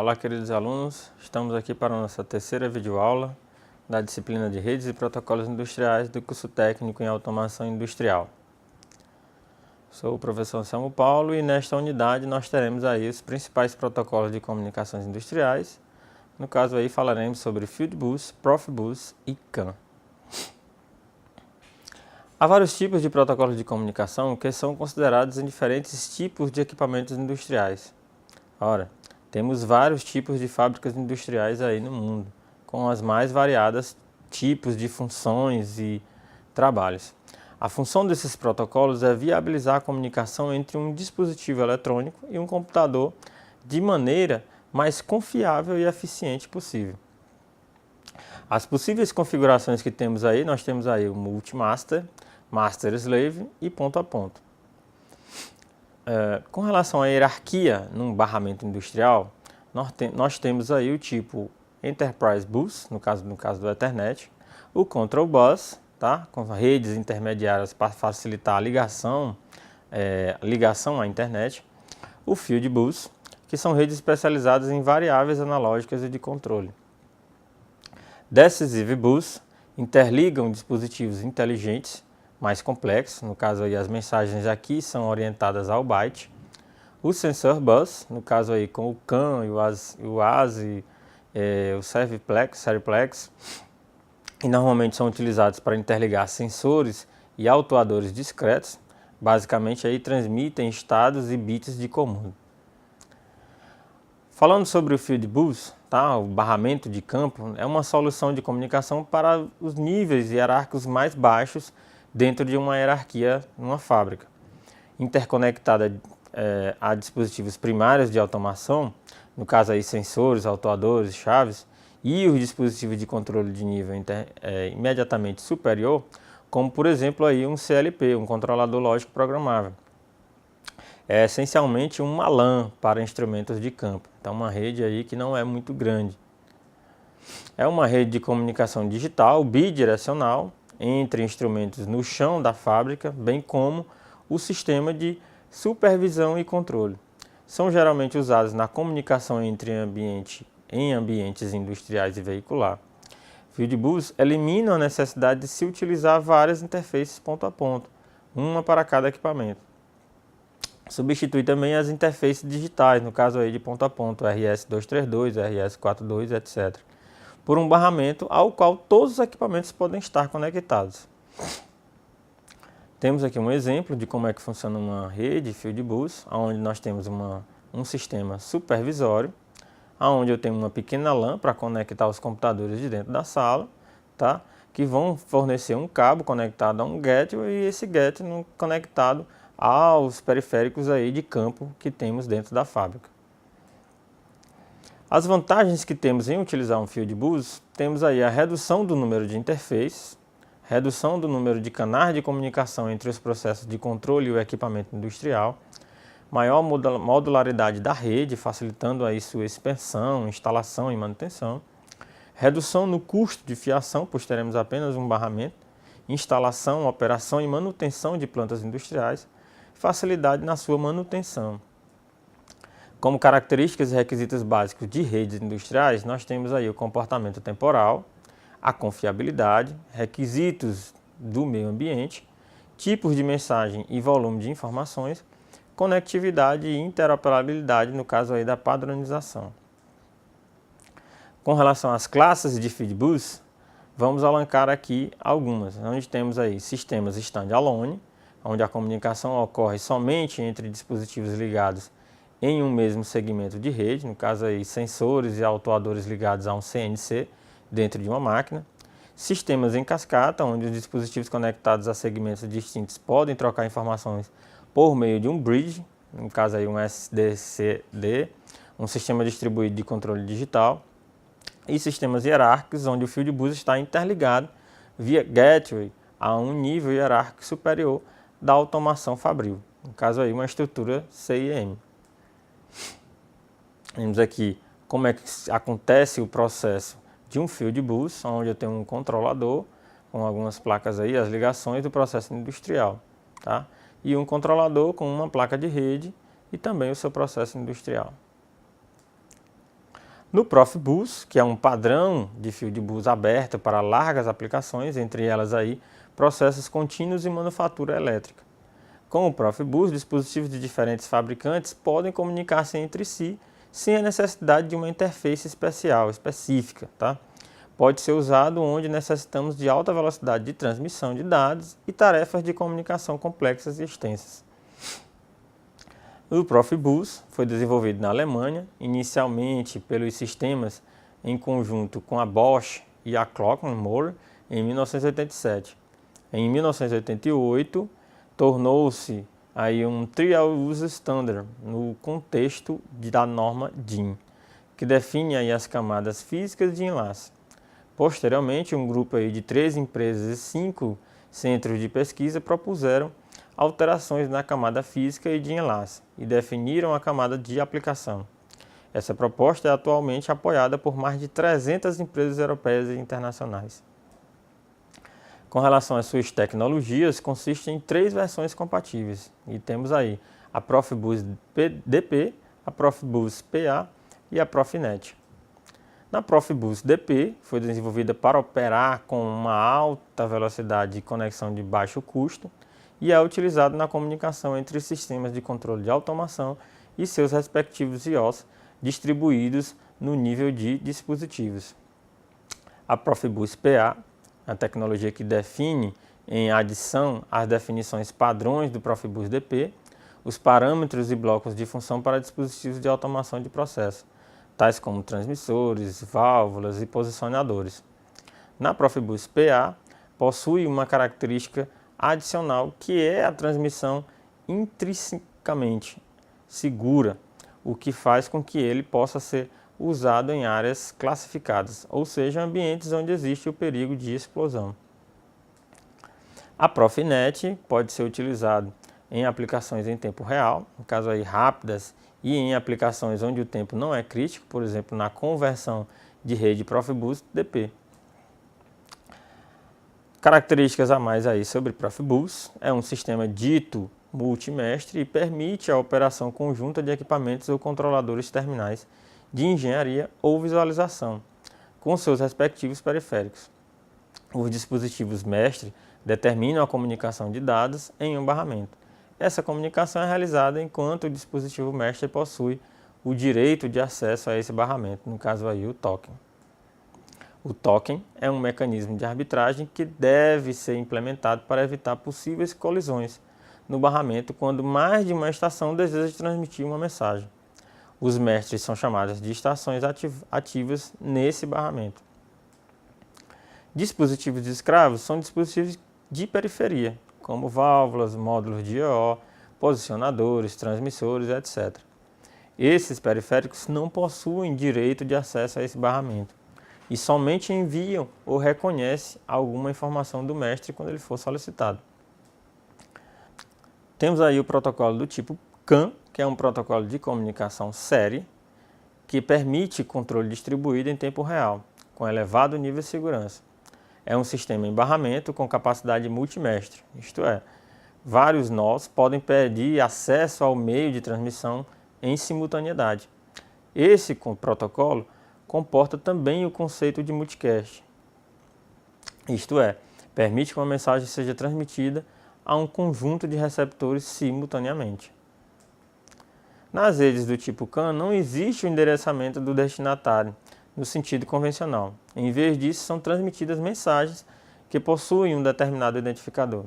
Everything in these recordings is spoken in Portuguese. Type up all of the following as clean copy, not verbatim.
Olá, queridos alunos, estamos aqui para a nossa terceira videoaula da disciplina de Redes e Protocolos Industriais do curso técnico em Automação Industrial. Sou o professor Anselmo Paulo e nesta unidade nós teremos aí os principais protocolos de comunicações industriais. No caso aí falaremos sobre Fieldbus, Profibus e CAN. Há vários tipos de protocolos de comunicação que são considerados em diferentes tipos de equipamentos industriais. Ora, temos vários tipos de fábricas industriais aí no mundo, com as mais variadas tipos de funções e trabalhos. A função desses protocolos é viabilizar a comunicação entre um dispositivo eletrônico e um computador de maneira mais confiável e eficiente possível. As possíveis configurações que temos aí, nós temos aí o Multimaster, Master-Slave e ponto a ponto. Com relação à hierarquia num barramento industrial, nós temos aí o tipo Enterprise Bus, no caso do Ethernet, o Control Bus, tá? Com redes intermediárias para facilitar a ligação à internet, o Field Bus, que são redes especializadas em variáveis analógicas e de controle. Decisive Bus interligam dispositivos inteligentes mais complexos, no caso aí as mensagens aqui são orientadas ao byte. O Sensor Bus, no caso aí com o CAN, o ASI, o Seriplex, e normalmente são utilizados para interligar sensores e autuadores discretos, basicamente aí transmitem estados e bits de comando. Falando sobre o Field Bus, tá? O barramento de campo é uma solução de comunicação para os níveis hierárquicos mais baixos dentro de uma hierarquia numa fábrica. Interconectada a dispositivos primários de automação, no caso aí sensores, autuadores, chaves, e os dispositivos de controle de nível imediatamente superior, como por exemplo aí um CLP, um controlador lógico programável. É essencialmente uma LAN para instrumentos de campo, então uma rede aí que não é muito grande. É uma rede de comunicação digital bidirecional entre instrumentos no chão da fábrica, bem como o sistema de supervisão e controle. São geralmente usados na comunicação em ambientes industriais e veicular. Fieldbus elimina a necessidade de se utilizar várias interfaces ponto a ponto, uma para cada equipamento. Substitui também as interfaces digitais, no caso aí de ponto a ponto, RS-232, RS-42, etc., por um barramento ao qual todos os equipamentos podem estar conectados. Temos aqui um exemplo de como é que funciona uma rede Fieldbus, onde nós temos um sistema supervisório, onde eu tenho uma pequena LAN para conectar os computadores de dentro da sala, tá? Que vão fornecer um cabo conectado a um gateway e esse gateway conectado aos periféricos aí de campo que temos dentro da fábrica. As vantagens que temos em utilizar um Fieldbus, temos aí a redução do número de interfaces, redução do número de canais de comunicação entre os processos de controle e o equipamento industrial, maior modularidade da rede, facilitando aí sua expansão, instalação e manutenção, redução no custo de fiação, pois teremos apenas um barramento, instalação, operação e manutenção de plantas industriais, facilidade na sua manutenção. Como características e requisitos básicos de redes industriais, nós temos aí o comportamento temporal, a confiabilidade, requisitos do meio ambiente, tipos de mensagem e volume de informações, conectividade e interoperabilidade, no caso aí da padronização. Com relação às classes de Fieldbus, vamos alancar aqui algumas, onde temos aí sistemas standalone, onde a comunicação ocorre somente entre dispositivos ligados em um mesmo segmento de rede, no caso aí sensores e autuadores ligados a um CNC dentro de uma máquina. Sistemas em cascata, onde os dispositivos conectados a segmentos distintos podem trocar informações por meio de um bridge, no caso aí um SDCD, um sistema distribuído de controle digital. E sistemas hierárquicos, onde o Fieldbus está interligado via gateway a um nível hierárquico superior da automação fabril, no caso aí uma estrutura CIM. Temos aqui como é que acontece o processo de um Fieldbus, onde eu tenho um controlador com algumas placas aí, as ligações do processo industrial, tá? E um controlador com uma placa de rede e também o seu processo industrial. No Profibus, que é um padrão de fio de bus aberto para largas aplicações, entre elas aí processos contínuos e manufatura elétrica. Com o Profibus, dispositivos de diferentes fabricantes podem comunicar-se entre si sem a necessidade de uma interface específica. Tá? Pode ser usado onde necessitamos de alta velocidade de transmissão de dados e tarefas de comunicação complexas e extensas. O Profibus foi desenvolvido na Alemanha, inicialmente pelos sistemas em conjunto com a Bosch e a Klöckner-Mohr em 1987. Em 1988, tornou-se aí um Trial Use Standard no contexto da norma DIN, que define aí as camadas físicas de enlace. Posteriormente, um grupo aí de 3 empresas e 5 centros de pesquisa propuseram alterações na camada física e de enlace e definiram a camada de aplicação. Essa proposta é atualmente apoiada por mais de 300 empresas europeias e internacionais. Com relação às suas tecnologias, consiste em 3 versões compatíveis. E temos aí a Profibus DP, a Profibus PA e a Profinet. Na Profibus DP, foi desenvolvida para operar com uma alta velocidade de conexão de baixo custo e é utilizado na comunicação entre sistemas de controle de automação e seus respectivos IOs distribuídos no nível de dispositivos. A Profibus PA, a tecnologia que define, em adição às definições padrões do Profibus DP, os parâmetros e blocos de função para dispositivos de automação de processo, tais como transmissores, válvulas e posicionadores. Na Profibus PA, possui uma característica adicional, que é a transmissão intrinsecamente segura, o que faz com que ele possa ser usado em áreas classificadas, ou seja, ambientes onde existe o perigo de explosão. A Profinet pode ser utilizado em aplicações em tempo real, no caso aí rápidas, e em aplicações onde o tempo não é crítico, por exemplo, na conversão de rede Profibus DP. Características a mais aí sobre Profibus: é um sistema dito multimestre e permite a operação conjunta de equipamentos ou controladores terminais de engenharia ou visualização, com seus respectivos periféricos. Os dispositivos mestre determinam a comunicação de dados em um barramento. Essa comunicação é realizada enquanto o dispositivo mestre possui o direito de acesso a esse barramento, no caso aí o token. O token é um mecanismo de arbitragem que deve ser implementado para evitar possíveis colisões no barramento quando mais de uma estação deseja transmitir uma mensagem. Os mestres são chamados de estações ativas nesse barramento. Dispositivos escravos são dispositivos de periferia, como válvulas, módulos de I/O, posicionadores, transmissores, etc. Esses periféricos não possuem direito de acesso a esse barramento e somente enviam ou reconhecem alguma informação do mestre quando ele for solicitado. Temos aí o protocolo do tipo CAN, que é um protocolo de comunicação série, que permite controle distribuído em tempo real, com elevado nível de segurança. É um sistema em barramento com capacidade multimestre, isto é, vários nós podem pedir acesso ao meio de transmissão em simultaneidade. Esse protocolo comporta também o conceito de multicast, isto é, permite que uma mensagem seja transmitida a um conjunto de receptores simultaneamente. Nas redes do tipo CAN não existe o endereçamento do destinatário no sentido convencional. Em vez disso, são transmitidas mensagens que possuem um determinado identificador.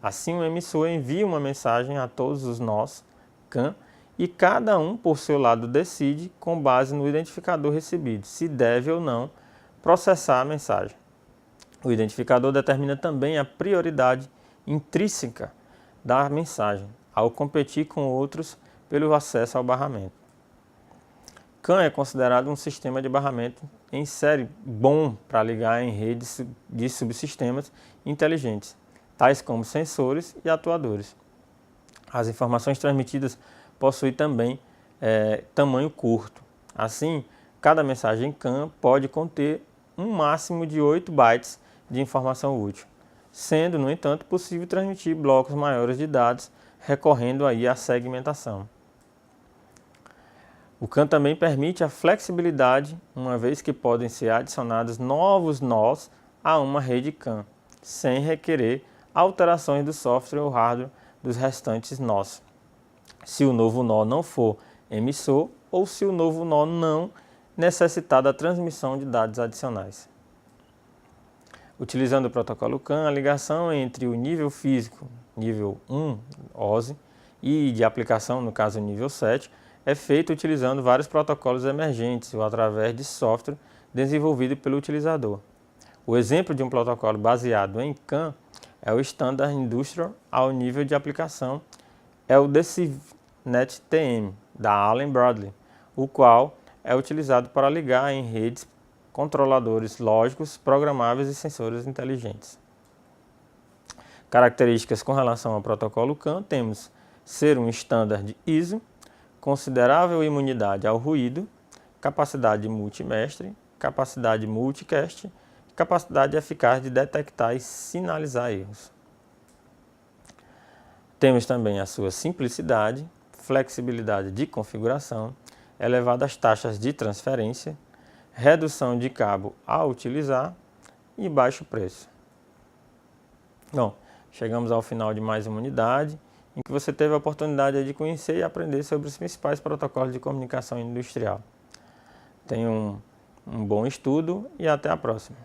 Assim, o emissor envia uma mensagem a todos os nós CAN e cada um, por seu lado, decide, com base no identificador recebido, se deve ou não processar a mensagem. O identificador determina também a prioridade intrínseca da mensagem, ao competir com outros pelo acesso ao barramento. CAN é considerado um sistema de barramento em série bom para ligar em redes de subsistemas inteligentes, tais como sensores e atuadores. As informações transmitidas possuem também tamanho curto. Assim, cada mensagem CAN pode conter um máximo de 8 bytes de informação útil, sendo, no entanto, possível transmitir blocos maiores de dados recorrendo aí à segmentação. O CAN também permite a flexibilidade, uma vez que podem ser adicionados novos nós a uma rede CAN, sem requerer alterações do software ou hardware dos restantes nós, se o novo nó não for emissor ou se o novo nó não necessitar da transmissão de dados adicionais. Utilizando o protocolo CAN, a ligação entre o nível físico, nível 1, OSI, e de aplicação, no caso nível 7, é feita utilizando vários protocolos emergentes ou através de software desenvolvido pelo utilizador. O exemplo de um protocolo baseado em CAN é o Standard Industrial ao nível de aplicação, é o DecivNet TM, da Allen Bradley, o qual é utilizado para ligar em redes controladores lógicos, programáveis e sensores inteligentes. Características com relação ao protocolo CAN, temos ser um standard ISO, considerável imunidade ao ruído, capacidade multimestre, capacidade multicast, capacidade eficaz de detectar e sinalizar erros. Temos também a sua simplicidade, flexibilidade de configuração, elevadas taxas de transferência, redução de cabo a utilizar e baixo preço. Bom, chegamos ao final de mais uma unidade, em que você teve a oportunidade de conhecer e aprender sobre os principais protocolos de comunicação industrial. Tenha um bom estudo e até a próxima.